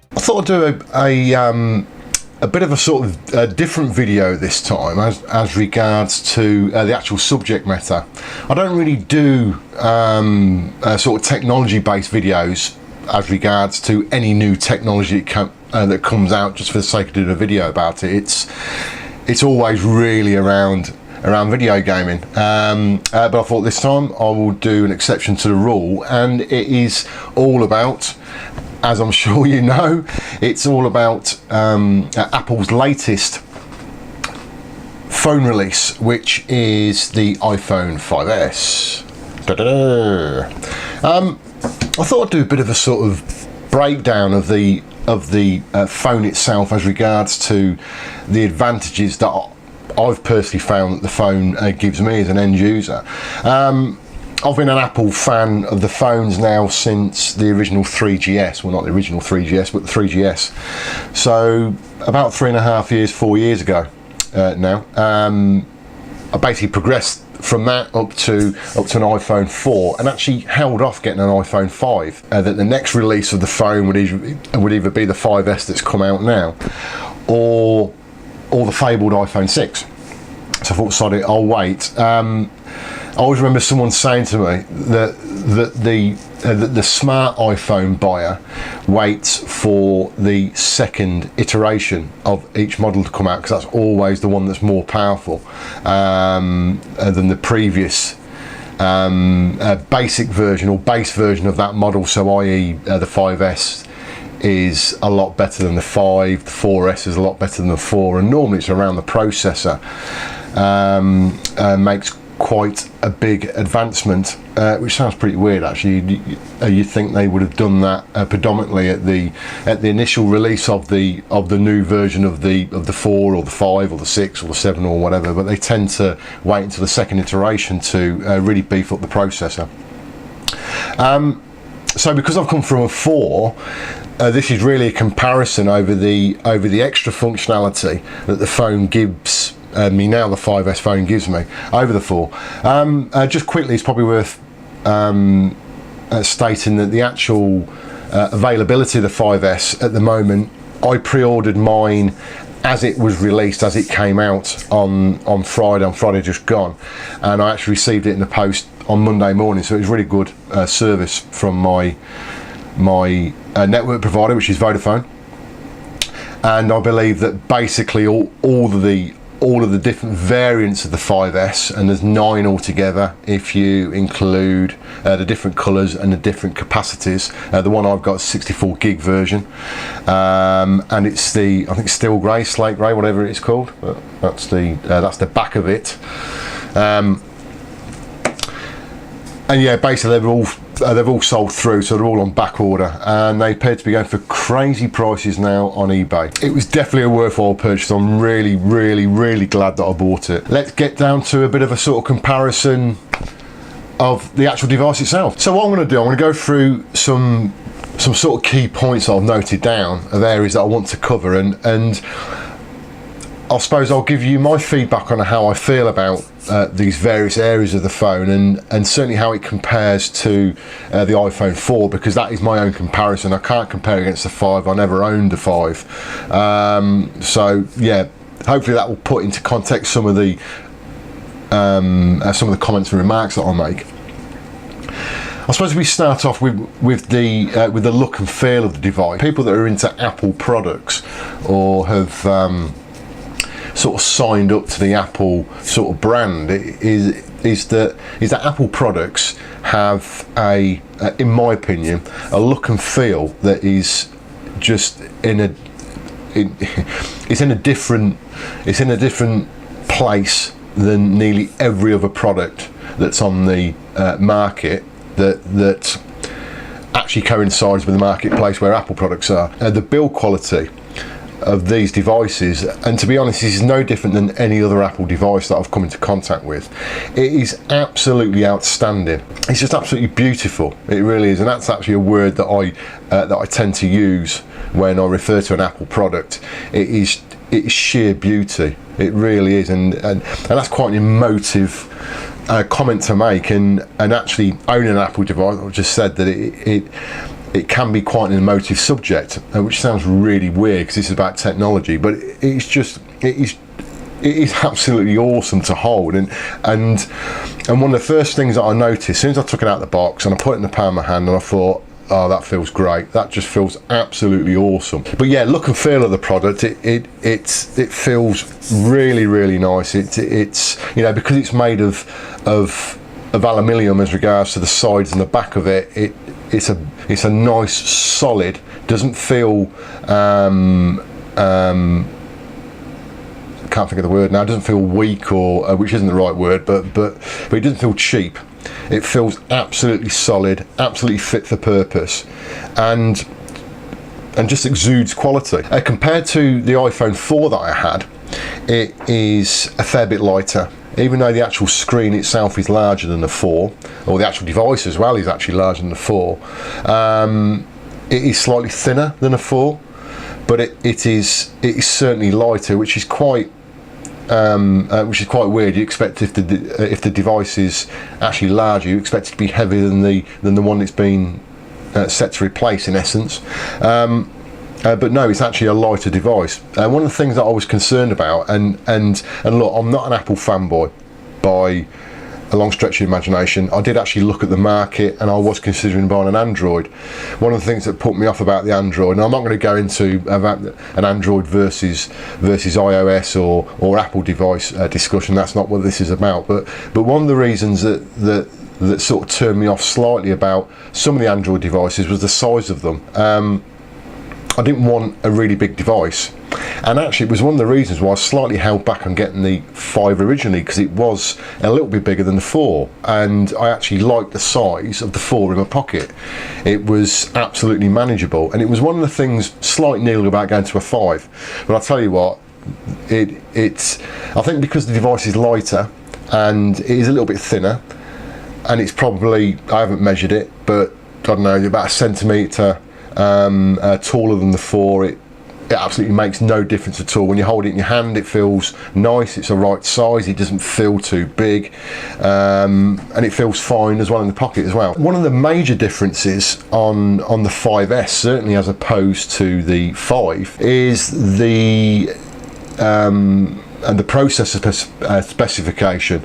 I thought I'd do a bit of a sort of different video this time as regards to the actual subject matter. I don't really do sort of technology based videos as regards to any new technology that comes out just for the sake of doing a video about it. It's always really around video gaming, but I thought this time I will do an exception to the rule, and it is all about, as I'm sure you know, it's all about Apple's latest phone release, which is the iPhone 5S. I thought I'd do a bit of a sort of breakdown of the phone itself as regards to the advantages that I've personally found that the phone gives me as an end user. I've been an Apple fan of the phones now since the original 3GS. Well, not the original 3GS, but the 3GS. So about 3.5 years, 4 years ago now. I basically progressed from that up to an iPhone 4, and actually held off getting an iPhone 5. That the next release of the phone would either be the 5S that's come out now, or the fabled iPhone 6. So I thought, sorry, I'll wait. I always remember someone saying to me that the smart iPhone buyer waits for the second iteration of each model to come out, because that's always the one that's more powerful than the previous basic version or base version of that model. So i.e. the 5S is a lot better than the 5, the 4S is a lot better than the 4, and normally it's around the processor. Makes quite a big advancement, which sounds pretty weird actually. You'd think they would have done that predominantly at the initial release of the new version of the 4 or the 5 or the 6 or the 7 or whatever, but they tend to wait until the second iteration to really beef up the processor. So because I've come from a 4, this is really a comparison over the extra functionality that the phone gives me now, the 5S phone gives me over the 4. Just quickly, it's probably worth stating that the actual availability of the 5S at the moment, I pre-ordered mine as it was released, as it came out on Friday just gone, and I actually received it in the post on Monday morning. So it was really good service from my network provider, which is Vodafone, and I believe that basically all of the different variants of the 5S, and there's 9 altogether if you include the different colours and the different capacities. The one I've got is 64 gig version, and it's the, I think, steel grey, slate grey, whatever it's called. But that's the back of it. And yeah, basically they've all sold through, so they're all on back order, and they appear to be going for crazy prices now on eBay. It was definitely a worthwhile purchase. I'm really glad that I bought it. Let's get down to a bit of a sort of comparison of the actual device itself. So what I'm going to do, I'm going to go through some sort of key points I've noted down of areas that I want to cover, and I suppose I'll give you my feedback on how I feel about these various areas of the phone, and certainly how it compares to the iPhone 4, because that is my own comparison. I can't compare against the 5. I never owned the 5. So yeah, hopefully that will put into context some of the some of the comments and remarks that I make. I suppose we start off with the look and feel of the device. People that are into Apple products or have sort of signed up to the Apple sort of brand is that Apple products have in my opinion, a look and feel that is just it's in a different place than nearly every other product that's on the market that actually coincides with the marketplace where Apple products are. The build quality of these devices, and to be honest, this is no different than any other Apple device that I've come into contact with. It is absolutely outstanding. It's just absolutely beautiful. It really is, and that's actually a word that I tend to use when I refer to an Apple product. It is sheer beauty. It really is, and that's quite an emotive comment to make. And actually owning an Apple device, I've just said that it can be quite an emotive subject, which sounds really weird because this is about technology, but it is absolutely awesome to hold. And one of the first things that I noticed as soon as I took it out of the box and I put it in the palm of my hand, and I thought, oh, that feels great. That just feels absolutely awesome. But yeah, look and feel of the product, it feels really, really nice. It's you know, because it's made of aluminium as regards to the sides and the back of it. It's a nice solid. Doesn't feel can't think of the word now. It doesn't feel weak, or which isn't the right word, but it doesn't feel cheap. It feels absolutely solid, absolutely fit for purpose, and just exudes quality. Compared to the iPhone 4 that I had, it is a fair bit lighter. Even though the actual screen itself is larger than the 4, or the actual device as well is actually larger than the 4, it is slightly thinner than a 4, but it is certainly lighter, which is quite weird. You expect if the device is actually larger, you expect it to be heavier than the one that's been set to replace, in essence. But no, it's actually a lighter device. One of the things that I was concerned about, and look, I'm not an Apple fanboy by a long stretch of imagination. I did actually look at the market, and I was considering buying an Android. One of the things that put me off about the Android, and I'm not going to go into about an Android versus iOS or Apple device discussion. That's not what this is about. But one of the reasons that sort of turned me off slightly about some of the Android devices was the size of them. I didn't want a really big device, and actually it was one of the reasons why I slightly held back on getting the 5 originally, because it was a little bit bigger than the 4, and I actually liked the size of the 4 in my pocket. It was absolutely manageable, and it was one of the things slight niggle about going to a 5. But I'll tell you what, it's I think because the device is lighter and it is a little bit thinner, and it's probably, I haven't measured it, but I don't know, about a centimetre taller than the 4. It absolutely makes no difference at all. When you hold it in your hand, it feels nice. It's the right size. It doesn't feel too big, and it feels fine as well in the pocket as well. One of the major differences on the 5S, certainly as opposed to the 5, is the processor specification.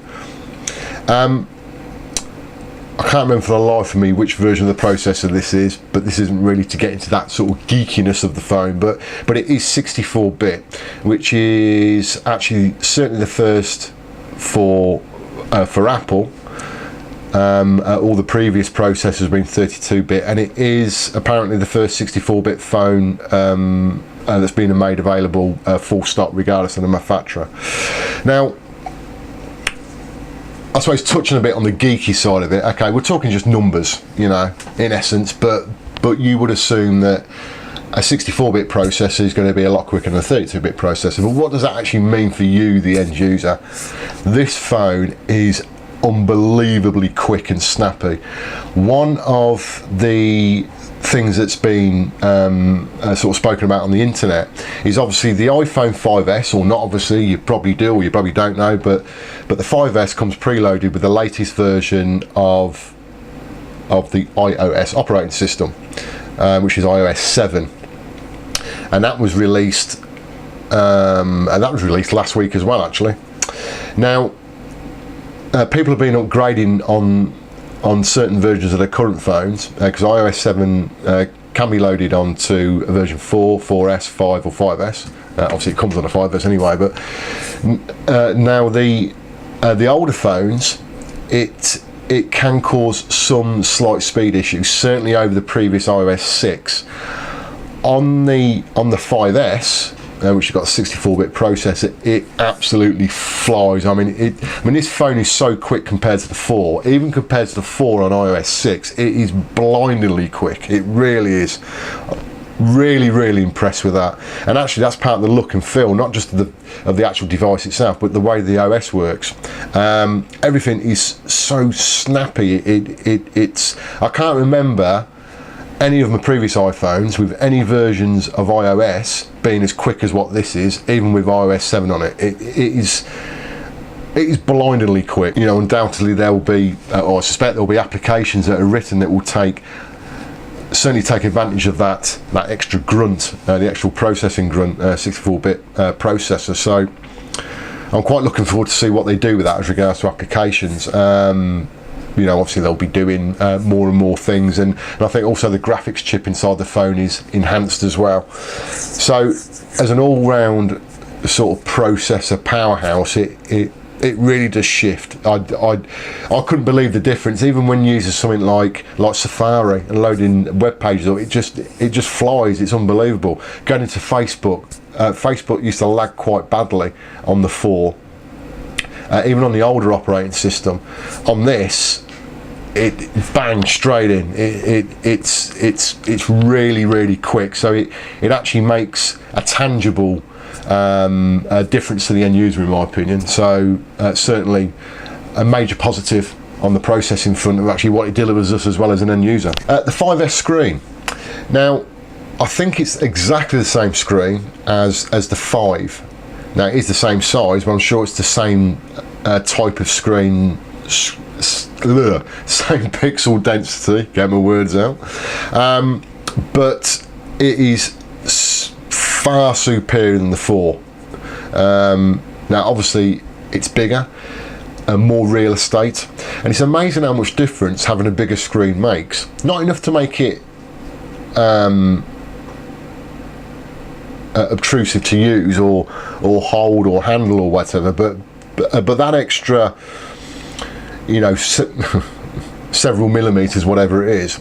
I can't remember for the life of me which version of the processor this is, but this isn't really to get into that sort of geekiness of the phone, but it is 64-bit, which is actually certainly the first for Apple. All the previous processors have been 32-bit, and it is apparently the first 64-bit phone that's been made available full stop, regardless of the manufacturer. Now, I suppose touching a bit on the geeky side of it, okay, we're talking just numbers, you know, in essence, but you would assume that a 64-bit processor is going to be a lot quicker than a 32-bit processor. But what does that actually mean for you, the end user? This phone is unbelievably quick and snappy. One of the things that's been sort of spoken about on the internet is obviously the iPhone 5S, or not obviously, you probably do or you probably don't know, but the 5S comes preloaded with the latest version of the iOS operating system, which is iOS 7, and that was released last week as well, actually. Now, people have been upgrading on certain versions of their current phones, because iOS 7 can be loaded onto a version 4, 4S, 5 or 5S. Obviously it comes on a 5S anyway, but now the older phones, it can cause some slight speed issues, certainly over the previous iOS 6. On the 5S, which has got a 64-bit processor, it absolutely flies. I mean, this phone is so quick compared to the 4. Even compared to the 4 on iOS 6, it is blindingly quick. It really is. Really impressed with that. And actually, that's part of the look and feel, not just of the actual device itself, but the way the OS works. Everything is so snappy. It's I can't remember any of my previous iPhones with any versions of iOS being as quick as what this is, even with iOS 7 on it. It is blindingly quick. You know, undoubtedly there will be, or I suspect there will be applications that are written that will certainly take advantage of that extra grunt, the actual processing grunt, 64-bit processor. So I'm quite looking forward to see what they do with that as regards to applications. You know, obviously they'll be doing more and more things, and I think also the graphics chip inside the phone is enhanced as well. So as an all-round sort of processor powerhouse, it really does shift. I couldn't believe the difference, even when using something like Safari and loading web pages. It just flies. It's unbelievable. Going into Facebook, Facebook used to lag quite badly on the 4. Even on the older operating system. On this, it bangs straight in. It's really quick. So it actually makes a tangible difference to the end user, in my opinion. So certainly a major positive on the processing front of actually what it delivers us as well as an end user. The 5S screen. Now, I think it's exactly the same screen as the 5. Now it is the same size, but I'm sure it's the same type of screen, same pixel density, get my words out, but it is far superior than the 4. Now obviously it's bigger and more real estate, and it's amazing how much difference having a bigger screen makes. Not enough to make it obtrusive to use or hold or handle or whatever, but that extra, you know, several millimeters, whatever it is,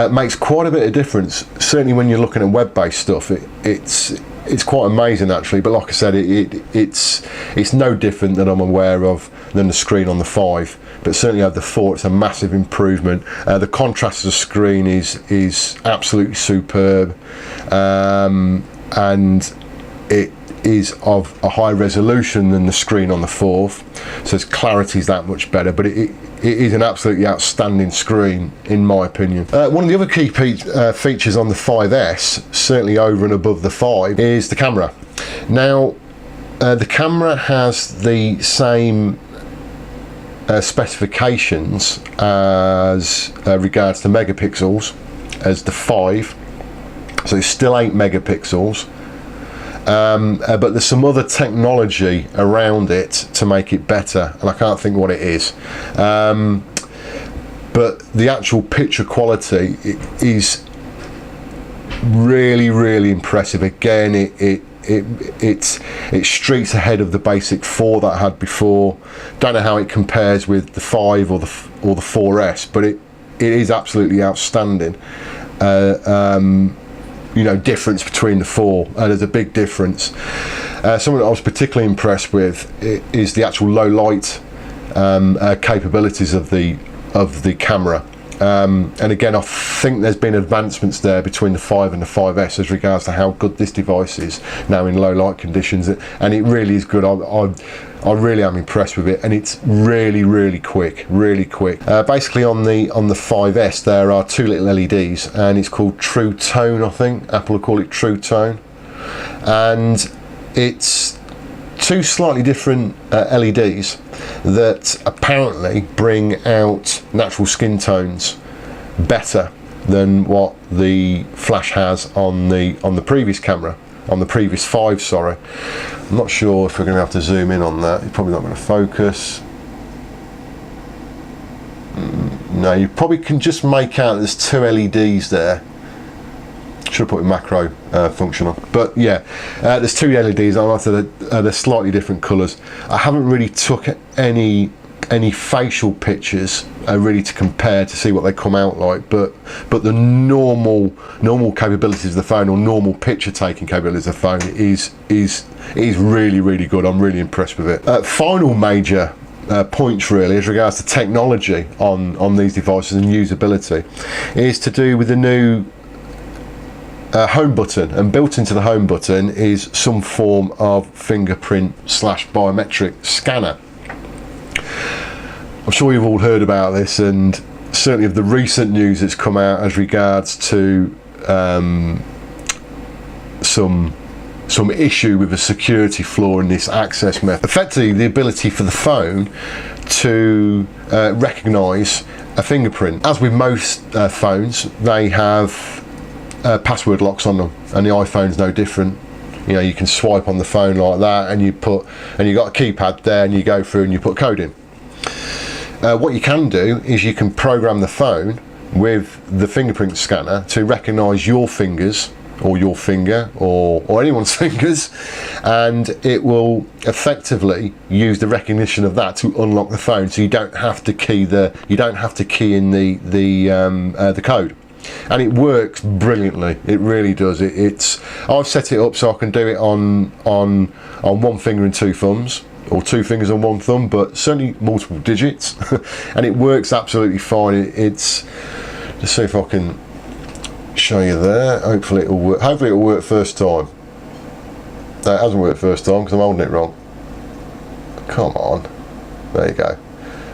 makes quite a bit of difference. Certainly when you're looking at web-based stuff, it's quite amazing actually. But like I said, it's no different that I'm aware of than the screen on the 5. But certainly over the 4, it's a massive improvement. The contrast of the screen is absolutely superb, and it is of a higher resolution than the screen on the 4th, so its clarity is that much better. But it is an absolutely outstanding screen, in my opinion. One of the other key features on the 5S, certainly over and above the 5, is the camera. Now, the camera has the same specifications as regards to megapixels as the 5, so it's still 8 megapixels, but there's some other technology around it to make it better, and I can't think what it is, but the actual picture quality is really impressive. Again, it's streets ahead of the basic 4 that I had before. Don't know how it compares with the 5 or the 4S, but it is absolutely outstanding. You know, difference between the 4, there's a big difference. Something that I was particularly impressed with is the actual low light capabilities of the camera. And again, I think there's been advancements there between the 5 and the 5S as regards to how good this device is now in low light conditions, and it really is good. I really am impressed with it, and it's really quick, basically on the 5S there are 2 little LEDs, and it's called True Tone. I think Apple will call it True Tone, and it's 2 slightly different LEDs that apparently bring out natural skin tones better than what the flash has on the previous camera, on the previous 5, sorry. I'm not sure if we're going to have to zoom in on that. It's probably not going to focus. Now you probably can just make out there's 2 LEDs there. Should have put a macro function on, but yeah, there's 2 LEDs. I like they're slightly different colours. I haven't really took any facial pictures really to compare to see what they come out like, but the normal capabilities of the phone, or normal picture taking capabilities of the phone, is really good. I'm really impressed with it. Final major points really as regards to technology on these devices and usability is to do with the new home button, and built into the home button is some form of fingerprint / biometric scanner. I'm sure you've all heard about this, and certainly of the recent news that's come out as regards to some issue with a security flaw in this access method. Effectively, the ability for the phone to recognise a fingerprint. As with most phones, they have password locks on them, and the iPhone's no different. You know, you can swipe on the phone like that, and you got a keypad there, and you go through and you put code in. What you can do is you can program the phone with the fingerprint scanner to recognise your fingers, or your finger, or anyone's fingers, and it will effectively use the recognition of that to unlock the phone. So you don't have to key in the code. And it works brilliantly. It really does. I've set it up so I can do it on 1 finger and 2 thumbs, or 2 fingers and 1 thumb, but certainly multiple digits, and it works absolutely fine. Let's see if I can show you there. Hopefully it'll work. Hopefully it'll work first time. No, it hasn't worked first time because I'm holding it wrong. Come on. There you go.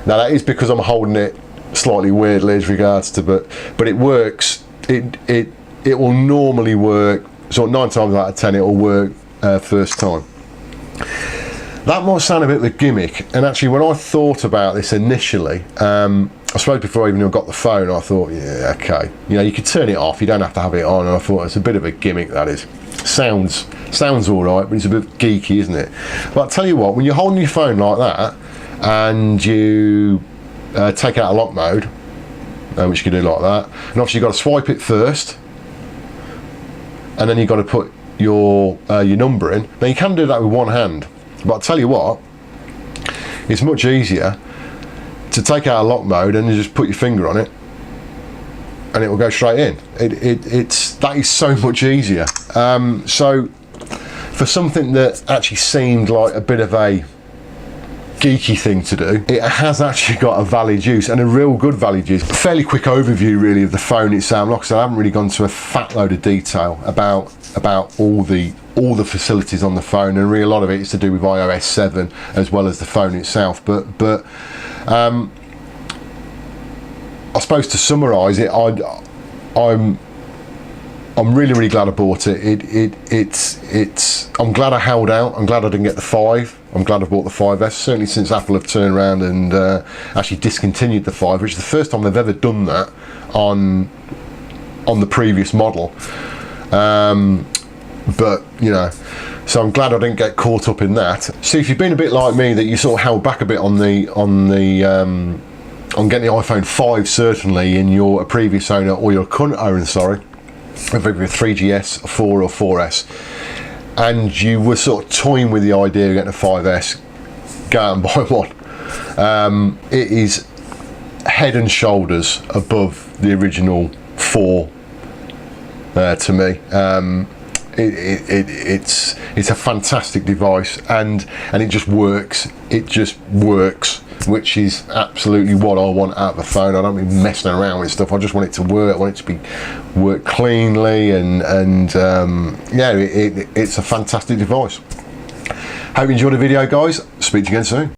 Now that is because I'm holding it slightly weirdly as regards to, but it works. It will normally work, so 9 times out of 10 it will work first time. That might sound a bit of a gimmick, and actually when I thought about this initially, I suppose before I even got the phone, I thought, yeah, okay, you know, you could turn it off, you don't have to have it on, and I thought it's a bit of a gimmick, that is. Sounds all right, but it's a bit geeky, isn't it? But I'll tell you what, when you're holding your phone like that and you take out a lock mode, which you can do like that, and obviously you've got to swipe it first, and then you've got to put your number in. Now you can do that with one hand, but I'll tell you what, it's much easier to take out a lock mode and you just put your finger on it and it will go straight in. That is so much easier. So for something that actually seemed like a bit of a geeky thing to do, it has actually got a valid use, and a real good valid use. A fairly quick overview really of the phone itself. Like I said, I haven't really gone into a fat load of detail about all the facilities on the phone, and really a lot of it is to do with iOS 7 as well as the phone itself. But I suppose to summarise it, I'm really glad I bought it. I'm glad I held out. I'm glad I didn't get the 5. I'm glad I bought the 5S. Certainly since Apple have turned around and actually discontinued the 5, which is the first time they've ever done that on the previous model. But you know, so I'm glad I didn't get caught up in that. So if you've been a bit like me, that you sort of held back a bit on getting the iPhone 5, certainly in your previous owner or your current owner, sorry, whether it be a 3GS, a 4 or 4S, and you were sort of toying with the idea of getting a 5S, go out and buy one. It is head and shoulders above the original 4 to me. It's a fantastic device, and it just works. It just works, which is absolutely what I want out of a phone. I don't mean messing around with stuff. I just want it to work. I want it to work cleanly, and yeah, it's a fantastic device. Hope you enjoyed the video, guys. Speak to you again soon.